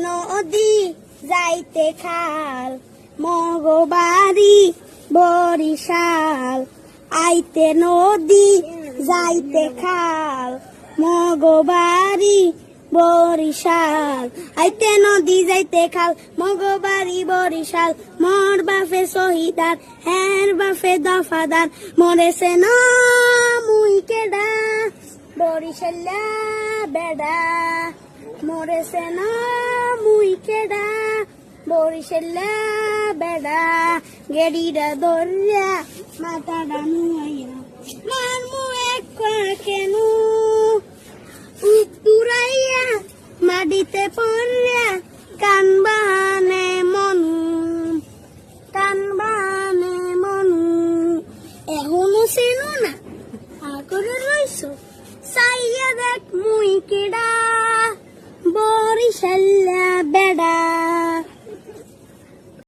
নদী যাইতে খাল মগবাড়ি বরিশাল আইতে নদী যাইতে খাল মগবাড়ি বরিশাল আইতে নদী যাইতে খাল মগবাড়ি বরিশাল মোর বাপে শহীদার হের বাপে দফাদার মরেছে না মুই কেডা বরিশাল্লা বেডা মরেছে না মুই কেডা বরিশাল্লা বেডা গেড়িটা দরিয়া মাথাটা নুয়াইয়া মারমু এক কেন উত্তুরাইয়া মাটিতে পড়িয়া কান বাহানে মনু এখনো চেনো না আগরে রইছ চাইয়া দেখ মুই কেডা বরিশাল